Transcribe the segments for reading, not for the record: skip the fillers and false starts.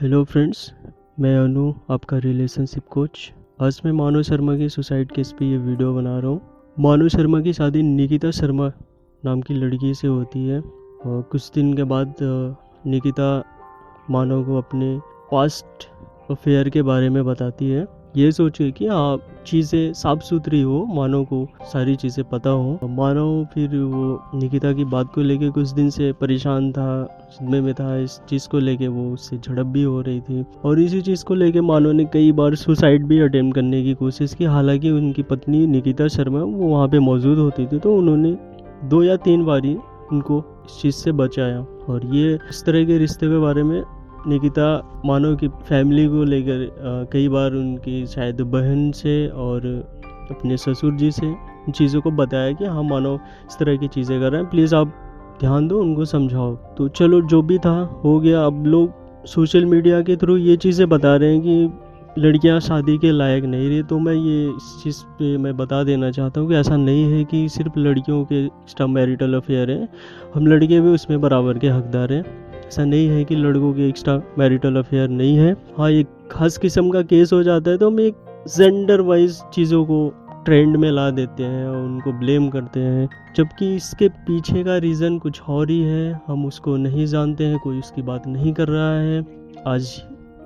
Hello friends, मैं अनु, आपका relationship coach. आज मैं मानव शर्मा की सुसाइड केस पे ये वीडियो बना रहा हूँ। मानव शर्मा की शादी निकिता शर्मा नाम की लड़की से होती है और कुछ दिन के बाद निकिता मानव को अपने पास्ट अफेयर के बारे में बताती है। ये सोचे कि चीज़ें साफ सुथरी हो, मानव को सारी चीज़ें पता हो। मानव फिर वो निकिता की बात को लेके कुछ दिन से परेशान था, सदमे में था। इस चीज़ को लेके वो उससे झड़प भी हो रही थी और इसी चीज़ को लेके मानव ने कई बार सुसाइड भी अटेम्प्ट करने की कोशिश की। हालांकि उनकी पत्नी निकिता शर्मा वो वहाँ पे मौजूद होती थी, तो उन्होंने 2 या 3 बारी उनको इस चीज़ से बचाया। और ये इस तरह के रिश्ते के बारे में निकिता मानव की फैमिली को लेकर कई बार उनकी शायद बहन से और अपने ससुर जी से इन चीज़ों को बताया कि हाँ, मानव इस तरह की चीज़ें कर रहे हैं, प्लीज़ आप ध्यान दो, उनको समझाओ। तो चलो, जो भी था हो गया। अब लोग सोशल मीडिया के थ्रू ये चीज़ें बता रहे हैं कि लड़कियां शादी के लायक नहीं रही। तो मैं ये इस चीज़ पे मैं बता देना चाहता हूँ कि ऐसा नहीं है कि सिर्फ लड़कियों के एक्स्ट्रा मैरिटल अफेयर हैं, हम लड़के भी उसमें बराबर के हकदार हैं। ऐसा नहीं है कि लड़कों के एक्स्ट्रा मैरिटल अफेयर नहीं है। हाँ, एक खास किस्म का केस हो जाता है तो हम एक जेंडर वाइज चीज़ों को ट्रेंड में ला देते हैं और उनको ब्लेम करते हैं, जबकि इसके पीछे का रीज़न कुछ और ही है। हम उसको नहीं जानते हैं, कोई उसकी बात नहीं कर रहा है। आज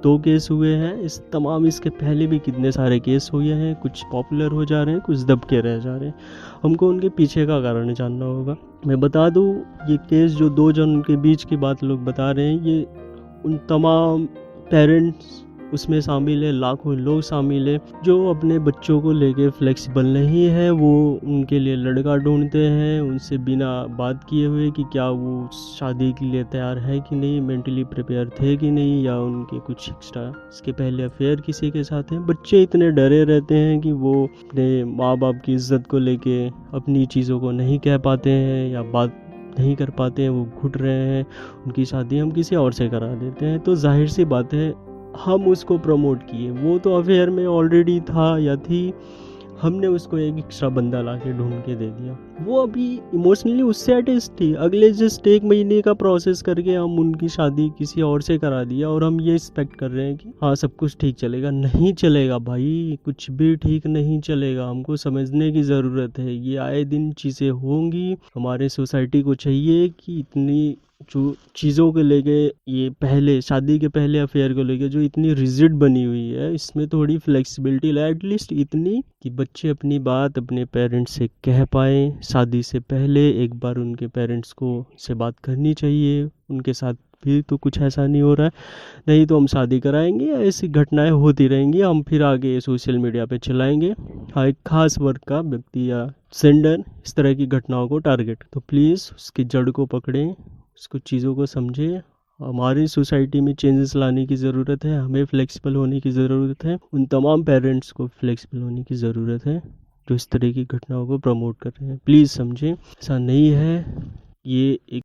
2 केस हुए हैं, इसके पहले भी कितने सारे केस हुए हैं। कुछ पॉपुलर हो जा रहे हैं, कुछ दब के रह जा रहे हैं। हमको उनके पीछे का कारण जानना होगा। मैं बता दूं, ये केस जो 2 जन के बीच की बात लोग बता रहे हैं, ये उन तमाम पेरेंट्स उसमें शामिल है, लाखों लोग शामिल है जो अपने बच्चों को लेके फ्लेक्सिबल नहीं है। वो उनके लिए लड़का ढूंढते हैं उनसे बिना बात किए हुए कि क्या वो शादी के लिए तैयार है कि नहीं, मेंटली प्रिपेयर थे कि नहीं, या उनके कुछ एक्स्ट्रा इसके पहले अफेयर किसी के साथ हैं। बच्चे इतने डरे रहते हैं कि वो अपने माँ बाप की इज्जत को लेके अपनी चीज़ों को नहीं कह पाते हैं या बात नहीं कर पाते हैं, वो घुट रहे हैं। उनकी शादी हम किसी और से करा देते हैं। तो जाहिर सी बात है, हम उसको प्रमोट किए। वो तो अफेयर में ऑलरेडी था या थी, हमने उसको एक एक्स्ट्रा बंदा ला के ढूंढ के दे दिया। वो अभी इमोशनली उससे अटैच थी। अगले जस्ट 1 महीने का प्रोसेस करके हम उनकी शादी किसी और से करा दिया और हम ये एक्सपेक्ट कर रहे हैं कि हाँ, सब कुछ ठीक चलेगा। नहीं चलेगा भाई, कुछ भी ठीक नहीं चलेगा। हमको समझने की ज़रूरत है, ये आए दिन चीज़ें होंगी। हमारे सोसाइटी को चाहिए कि इतनी जो चीज़ों को लेके, ये पहले शादी के पहले अफेयर को लेके जो इतनी रिजिड बनी हुई है, इसमें थोड़ी फ्लेक्सिबिलिटी लाए, एटलीस्ट इतनी कि बच्चे अपनी बात अपने पेरेंट्स से कह पाए। शादी से पहले एक बार उनके पेरेंट्स को से बात करनी चाहिए। उनके साथ भी तो कुछ ऐसा नहीं हो रहा है, नहीं तो हम शादी कराएंगे या ऐसी घटनाएं होती रहेंगी, हम फिर आगे सोशल मीडिया पे चलाएंगे। हाँ, एक खास वर्ग का व्यक्ति या सेंडर इस तरह की घटनाओं को टारगेट, तो प्लीज़ उसकी जड़ को पकड़ें, उसको चीज़ों को समझें। हमारी सोसाइटी में चेंजेस लाने की ज़रूरत है, हमें फ्लेक्सिबल होने की ज़रूरत है। उन तमाम पेरेंट्स को फ्लेक्सिबल होने की ज़रूरत है जो इस तरह की घटनाओं को प्रमोट कर रहे हैं। प्लीज़ समझें, ऐसा नहीं है। ये एक